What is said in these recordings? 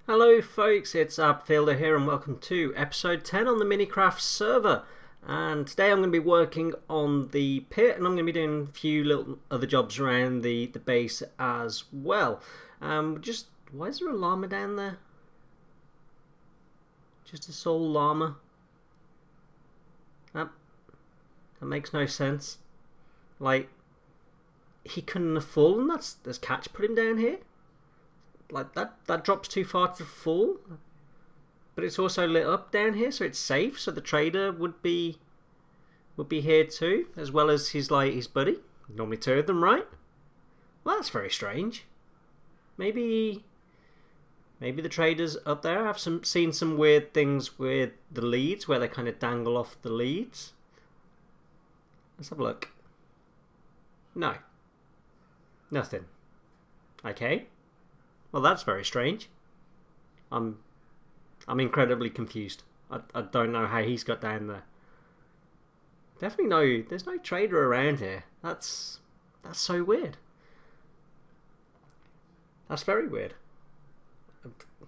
Hello folks, it's Abfielder here and welcome to episode 10 on the Minicraft server. And today I'm going to be working on the pit and I'm going to be doing a few little other jobs around the base as well. Why is there a llama down there? Just a sole llama? That makes no sense. Like, he couldn't have fallen, that's Catch put him down here? Like that drops too far to fall, but it's also lit up down here, so it's safe. So the trader would be here too, as well as his buddy. Normally two of them, right? Well, that's very strange. Maybe the traders up there have seen some weird things with the leads, where they kind of dangle off the leads. Let's have a look. No, nothing. Okay. Well, that's very strange. I'm incredibly confused. I don't know how he's got down there. There's no trader around here. That's so weird. That's very weird.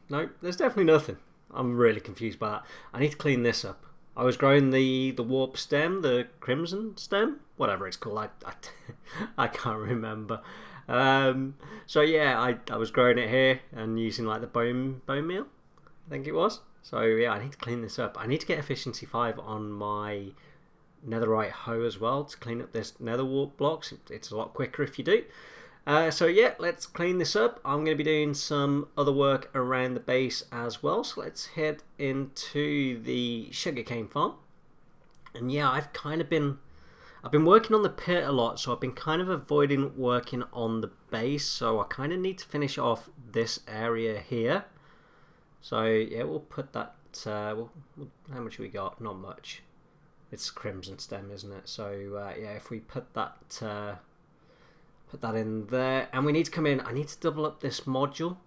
No, there's definitely nothing. I'm really confused by that. I need to clean this up. I was growing the warp stem, the crimson stem, whatever it's called. I can't remember. So yeah, I was growing it here and using like the bone meal, I think it was. So yeah, I need to clean this up. I need to get efficiency 5 on my netherite hoe as well to clean up this nether warp blocks. It's a lot quicker if you do. So yeah, let's clean this up. I'm going to be doing some other work around the base as well. So let's head into the sugarcane farm. And yeah, I've been working on the pit a lot, so I've been kind of avoiding working on the base, so I kind of need to finish off this area here. So yeah, we'll put that, how much have we got? Not much. It's crimson stem, isn't it? So yeah, if we put that in there, and we need to come in, I need to double up this module.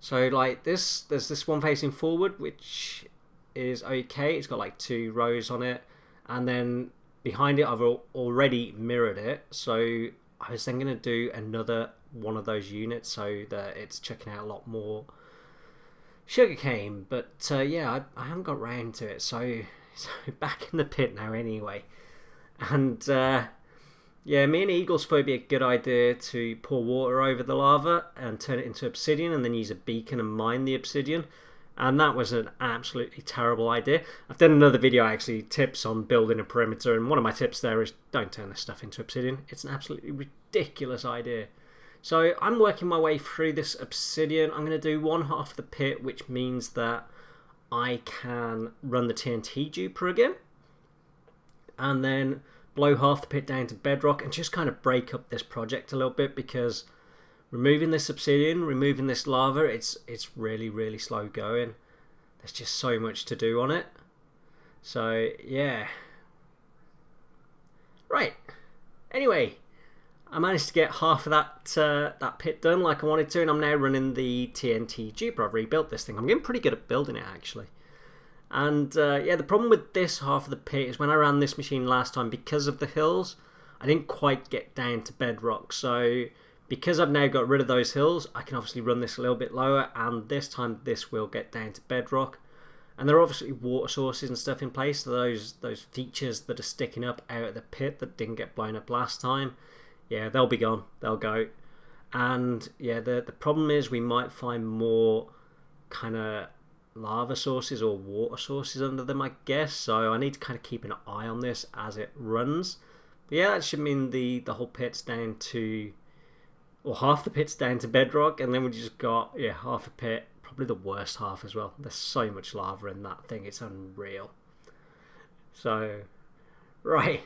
So like this, there's this one facing forward, which is okay. It's got like 2 rows on it, and then behind it I've already mirrored it, so I was then going to do another one of those units so that it's checking out a lot more sugarcane, but yeah, I haven't got round to it, so back in the pit now anyway. And yeah, me and Eagles thought it'd be a good idea to pour water over the lava and turn it into obsidian and then use a beacon and mine the obsidian. And that was an absolutely terrible idea. I've done another video actually, tips on building a perimeter, and one of my tips there is don't turn this stuff into obsidian. It's an absolutely ridiculous idea. So I'm working my way through this obsidian. I'm going to do one half of the pit, which means that I can run the TNT duper again. And then blow half the pit down to bedrock and just kind of break up this project a little bit, because removing this obsidian, removing this lava, it's really, really slow going. There's just so much to do on it. So, yeah. Right. Anyway, I managed to get half of that pit done like I wanted to, and I'm now running the TNT duper. I've rebuilt this thing. I'm getting pretty good at building it, actually. And, yeah, the problem with this half of the pit is when I ran this machine last time, because of the hills, I didn't quite get down to bedrock. So because I've now got rid of those hills, I can obviously run this a little bit lower, and this time this will get down to bedrock. And there are obviously water sources and stuff in place, so those features that are sticking up out of the pit that didn't get blown up last time, yeah, they'll be gone, they'll go. And yeah, the problem is we might find more kind of lava sources or water sources under them, I guess, so I need to kind of keep an eye on this as it runs. But yeah, that should mean the whole pit's down to, or half the pit's down to bedrock, and then we just got, yeah, half a pit, probably the worst half as well. There's so much lava in that thing, it's unreal. So, right,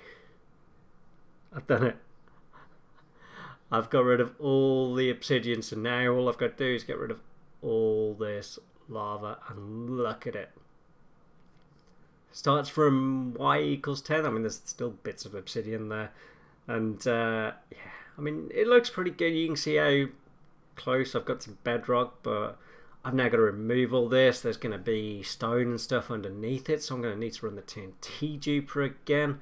I've done it. I've got rid of all the obsidian, so now all I've got to do is get rid of all this lava, and look at it. Starts from y equals 10. I mean, there's still bits of obsidian there, and yeah, I mean, it looks pretty good. You can see how close I've got to bedrock, but I've now got to remove all this. There's going to be stone and stuff underneath it, so I'm going to need to run the TNT duper again.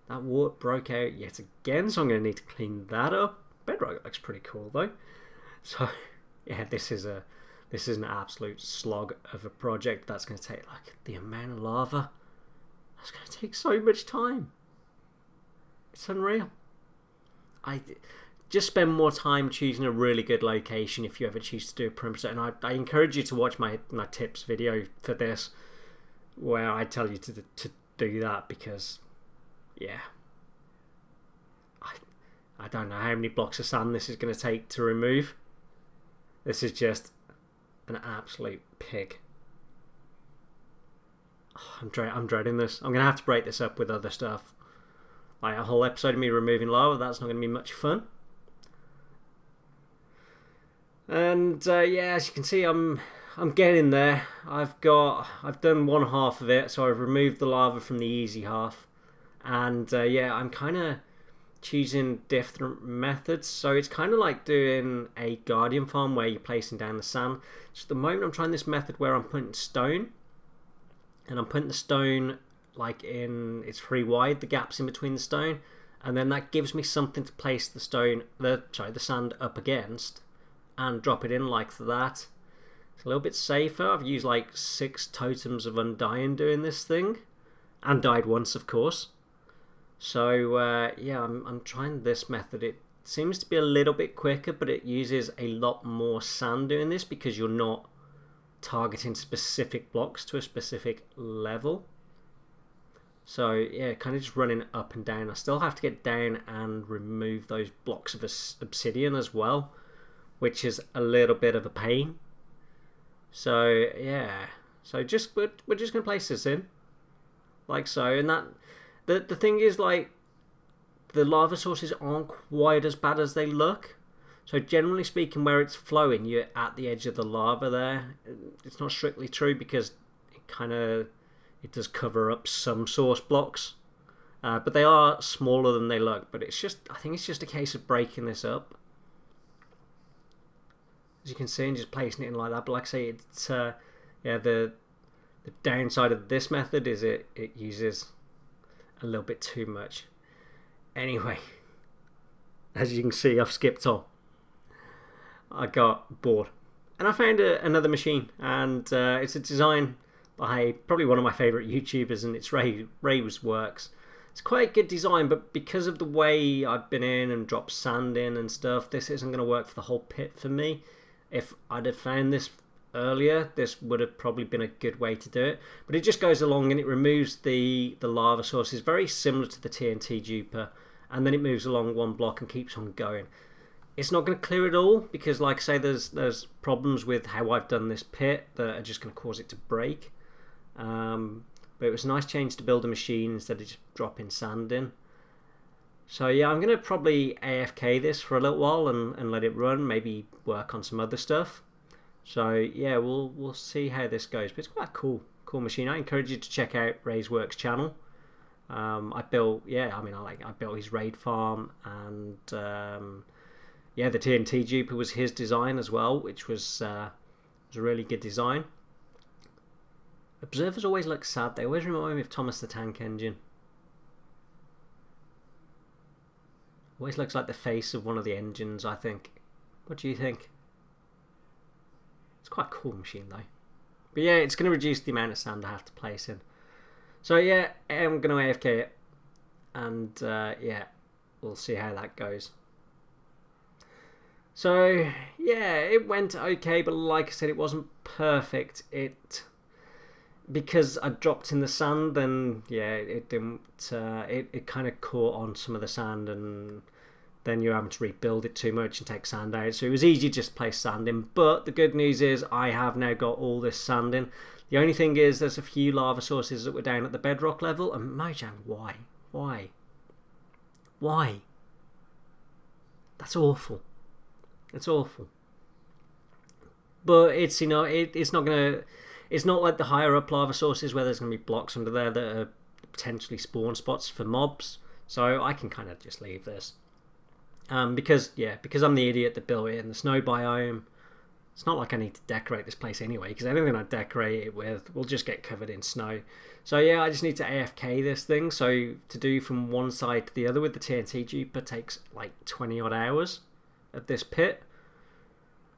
That water broke out yet again, so I'm going to need to clean that up. Bedrock looks pretty cool though. So yeah, this is a This is an absolute slog of a project that's going to take, like, the amount of lava. That's going to take so much time. It's unreal. I just spend more time choosing a really good location if you ever choose to do a perimeter. And I encourage you to watch my tips video for this, where I tell you to do that, because, yeah, I don't know how many blocks of sand this is going to take to remove. This is just an absolute pig. Oh, I'm dreading this. I'm going to have to break this up with other stuff. Like a whole episode of me removing lava, that's not going to be much fun. And yeah, as you can see, I'm getting there. I've done one half of it, so I've removed the lava from the easy half. And yeah, I'm kind of choosing different methods. So it's kind of like doing a guardian farm where you're placing down the sand. So at the moment I'm trying this method where I'm putting stone, and I'm putting the stone like it's pretty wide, the gaps in between the stone, and then that gives me something to place the sand up against and drop it in like that. It's a little bit safer. I've used like 6 totems of undying doing this thing, and died once, of course. So yeah, I'm trying this method. It seems to be a little bit quicker, but it uses a lot more sand doing this because you're not targeting specific blocks to a specific level. So yeah, kind of just running up and down. I still have to get down and remove those blocks of obsidian as well, which is a little bit of a pain. So yeah, so we're just gonna place this in like so. And that the thing is, like, the lava sources aren't quite as bad as they look. So generally speaking, where it's flowing, you're at the edge of the lava there. It's not strictly true because it does cover up some source blocks, but they are smaller than they look. But I think it's just a case of breaking this up, as you can see, and just placing it in like that. But like I say, it's yeah, the downside of this method is it uses a little bit too much. Anyway, as you can see, I've skipped on. I got bored, and I found another machine, and it's a design by probably one of my favourite YouTubers, and it's Ray's works. It's quite a good design, but because of the way I've been in and dropped sand in and stuff, this isn't going to work for the whole pit for me. If I'd have found this earlier, this would have probably been a good way to do it. But it just goes along and it removes the lava sources, very similar to the TNT duper, and then it moves along one block and keeps on going. It's not going to clear it all because, like I say, there's problems with how I've done this pit that are just going to cause it to break. But it was a nice change to build a machine instead of just dropping sand in. So yeah, I'm going to probably AFK this for a little while and let it run, maybe work on some other stuff. So yeah, we'll see how this goes. But it's quite a cool machine. I encourage you to check out Ray's Works channel. I built his raid farm, and yeah, the TNT duper was his design as well, which was a really good design. Observers always look sad. They always remind me of Thomas the Tank Engine. Always looks like the face of one of the engines, I think. What do you think? It's quite a cool machine though. But yeah, it's going to reduce the amount of sand I have to place in. So yeah, I'm going to AFK it. And yeah, we'll see how that goes. So yeah, it went okay, but like I said, it wasn't perfect. Because I dropped in the sand, then yeah, it didn't. It kind of caught on some of the sand, and then you're having to rebuild it too much and take sand out. So it was easy just to place sand in. But the good news is I have now got all this sand in. The only thing is there's a few lava sources that were down at the bedrock level, and Mojang, why? That's awful. It's awful. But it's it's not gonna. It's not like the higher up lava sources where there's going to be blocks under there that are potentially spawn spots for mobs. So I can kind of just leave this. Because I'm the idiot that built it in the snow biome. It's not like I need to decorate this place anyway, because anything I decorate it with will just get covered in snow. So yeah, I just need to AFK this thing. So to do from one side to the other with the TNT duper takes like 20 odd hours of this pit.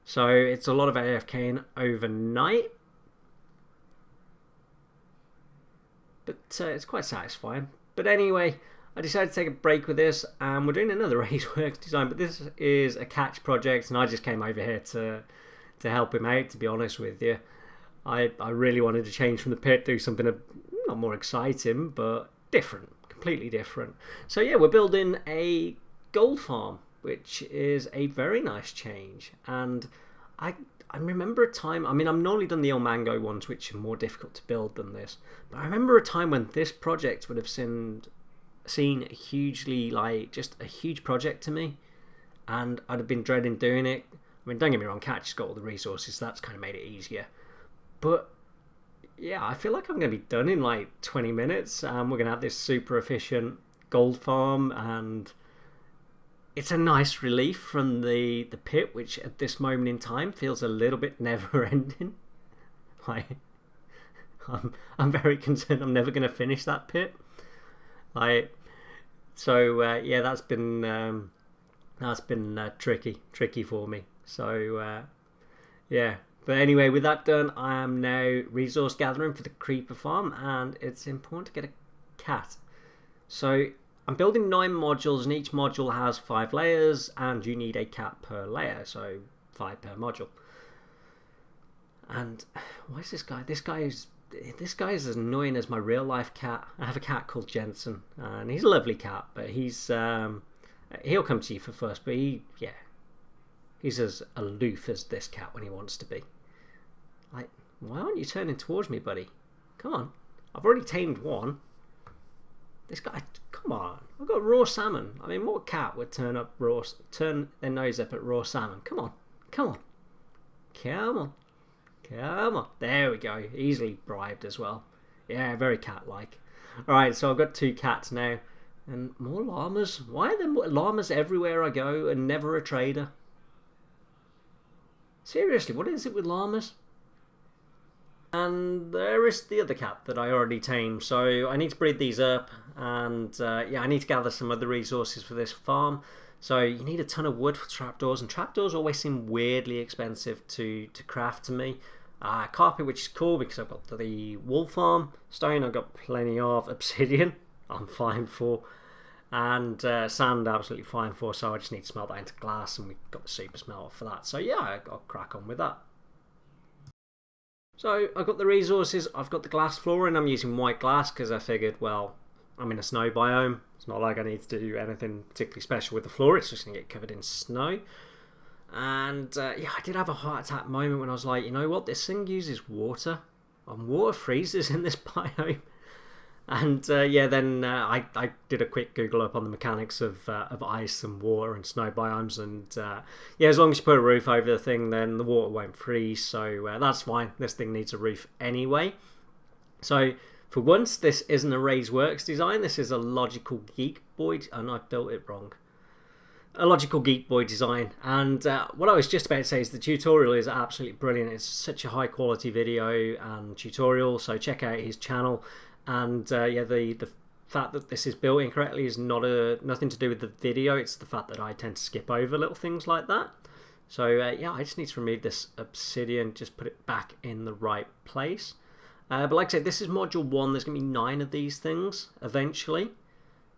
So it's a lot of AFKing overnight, but it's quite satisfying. But anyway, I decided to take a break with this, and we're doing another Raceworks design, but this is a catch project, and I just came over here to help him out, to be honest with you. I really wanted to change from the pit, do something not more exciting, but different, completely different. So yeah, we're building a gold farm, which is a very nice change. And I remember a time, I mean, I've normally done the El Mango ones, which are more difficult to build than this, but I remember a time when this project would have seemed hugely, like, just a huge project to me, and I'd have been dreading doing it. I mean, don't get me wrong, Catch has got all the resources, so that's kind of made it easier. But yeah, I feel like I'm going to be done in like 20 minutes. We're going to have this super efficient gold farm, and it's a nice relief from the pit, which at this moment in time feels a little bit never-ending. Like, I'm very concerned I'm never going to finish that pit. Like, so yeah, that's been tricky for me. So yeah. But anyway, with that done, I am now resource gathering for the creeper farm, and it's important to get a cat. So I'm building 9 modules, and each module has 5 layers, and you need a cat per layer, so 5 per module. And why is this guy? This guy is as annoying as my real life cat. I have a cat called Jensen, and he's a lovely cat, but he's he'll come to you for first, but he's as aloof as this cat when he wants to be. Like, why aren't you turning towards me, buddy? Come on. I've already tamed one. This guy, come on. I've got raw salmon. I mean, what cat would turn their nose up at raw salmon? Come on. Come on. Come on. Come on. There we go. Easily bribed as well. Yeah, very cat-like. Alright, so I've got 2 cats now. And more llamas. Why are there llamas everywhere I go and never a trader? Seriously, what is it with llamas? And there is the other cat that I already tamed, so I need to breed these up, and yeah, I need to gather some other resources for this farm. So you need a ton of wood for trapdoors, and trapdoors always seem weirdly expensive to craft to me. Carpet, which is cool because I've got the wool farm. Stone, I've got plenty of. Obsidian, I'm fine for. And sand, absolutely fine for, so I just need to smelt that into glass, and we've got the super smelter for that. So yeah, I'll crack on with that. So I've got the resources, I've got the glass floor, and I'm using white glass because I figured, well, I'm in a snow biome. It's not like I need to do anything particularly special with the floor, it's just going to get covered in snow. And yeah, I did have a heart attack moment when I was like, you know what, this thing uses water, and water freezes in this biome. And yeah, then I did a quick Google up on the mechanics of ice and water and snow biomes, and yeah, as long as you put a roof over the thing, then the water won't freeze, so that's fine. This thing needs a roof anyway. So for once, this isn't a Raceworks design, this is a Logical Geek Boy, and I built it wrong. A Logical Geek Boy design, and what I was just about to say is the tutorial is absolutely brilliant. It's such a high quality video and tutorial, so check out his channel. And yeah, the fact that this is built incorrectly is nothing to do with the video, it's the fact that I tend to skip over little things like that. So yeah, I just need to remove this obsidian, just put it back in the right place. But like I said, this is module 1, there's going to be 9 of these things eventually.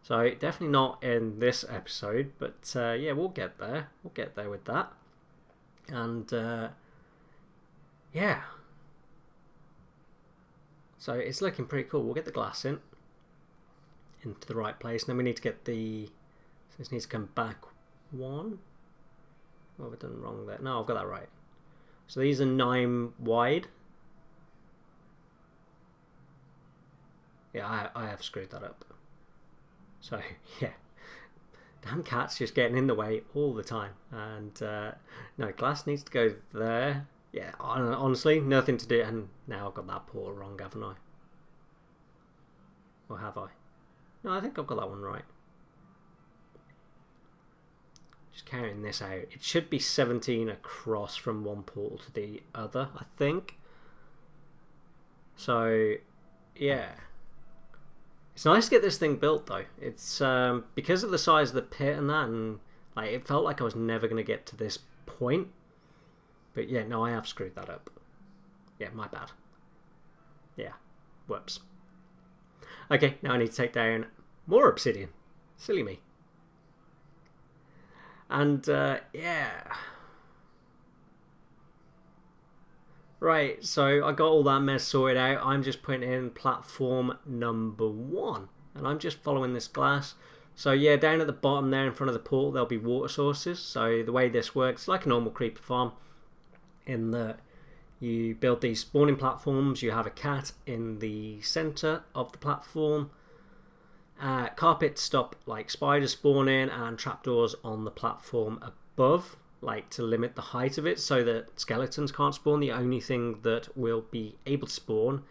So definitely not in this episode, but yeah, we'll get there. We'll get there with that. And yeah. So it's looking pretty cool. We'll get the glass into the right place. And then we need to get the... So this needs to come back 1. What have I done wrong there? No, I've got that right. So these are 9 wide. Yeah, I have screwed that up. So, yeah. Damn cat's just getting in the way all the time. And, no, glass needs to go there. Yeah, honestly, nothing to do. And now I've got that portal wrong, haven't I? Or have I? No, I think I've got that one right. Just counting this out. It should be 17 across from one portal to the other, I think. So, yeah. It's nice to get this thing built, though. It's because of the size of the pit and that, and like, it felt like I was never going to get to this point. But yeah, no, I have screwed that up. Yeah, my bad. Yeah, whoops. Okay, now I need to take down more obsidian. Silly me. And yeah. Right, so I got all that mess sorted out. I'm just putting in platform number 1. And I'm just following this glass. So yeah, down at the bottom there in front of the portal, there'll be water sources. So the way this works, like a normal creeper farm, in that you build these spawning platforms. You have a cat in the center of the platform. Carpets stop like spiders spawning, and trapdoors on the platform above, like to limit the height of it so that skeletons can't spawn. The only thing that will be able to spawn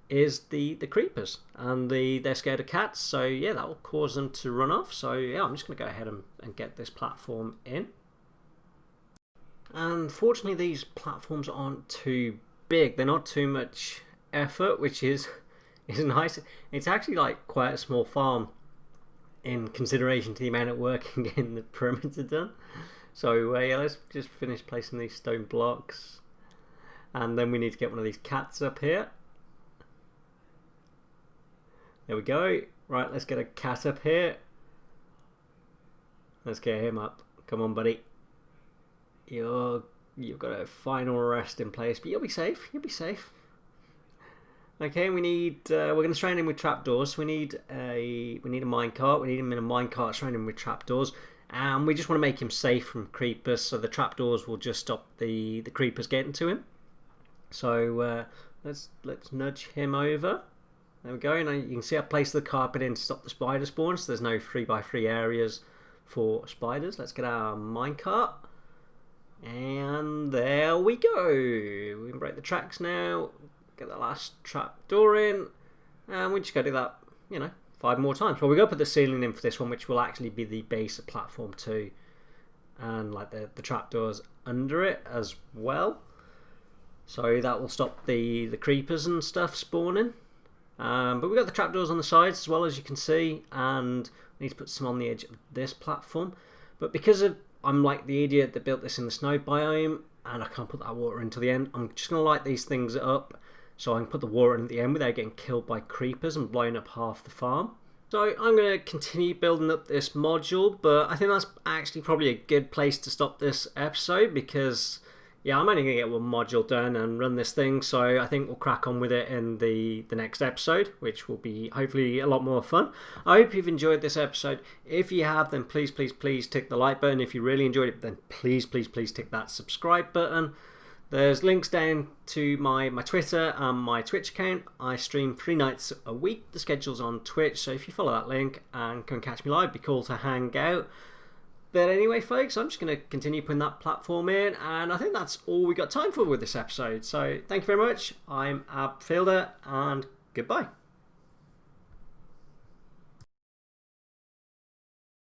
is the creepers, and they're scared of cats, so yeah, that will cause them to run off. So yeah, I'm just going to go ahead and get this platform in. And fortunately these platforms aren't too big, they're not too much effort, which is nice. It's actually like quite a small farm in consideration to the amount of work in getting the perimeter done. So yeah, let's just finish placing these stone blocks, and then we need to get one of these cats up here. There we go. Right, let's get a cat up here. Let's get him up. Come on, buddy. You've got a final resting place, but you'll be safe. You'll be safe. Okay, we need. We're going to surround him with trapdoors. We need a minecart. We need him in a minecart, surround him with trapdoors, and we just want to make him safe from creepers. So the trapdoors will just stop the creepers getting to him. So let's nudge him over. There we go. Now you can see I placed the carpet in to stop the spider spawns. So there's no 3x3 areas for spiders. Let's get our minecart. And there we go. We can break the tracks now. Get the last trap door in. And we just got to do that, 5 more times. Well, we're going to put the ceiling in for this one, which will actually be the base of platform 2. And like the trapdoors under it as well. So that will stop the creepers and stuff spawning. But we've got the trapdoors on the sides as well, as you can see. And we need to put some on the edge of this platform. But because I'm like the idiot that built this in the snow biome, and I can't put that water into the end, I'm just going to light these things up so I can put the water in at the end without getting killed by creepers and blowing up half the farm. So I'm going to continue building up this module, but I think that's actually probably a good place to stop this episode, because yeah, I'm only going to get one module done and run this thing, so I think we'll crack on with it in the next episode, which will be hopefully a lot more fun. I hope you've enjoyed this episode. If you have, then please tick the like button. If you really enjoyed it, then please tick that subscribe button. There's links down to my Twitter and my Twitch account. I stream 3 nights a week. The schedule's on Twitch, so if you follow that link and come catch me live, it'd be cool to hang out. But anyway, folks, I'm just going to continue putting that platform in, and I think that's all we got time for with this episode. So thank you very much. I'm Ab Fielder, and goodbye.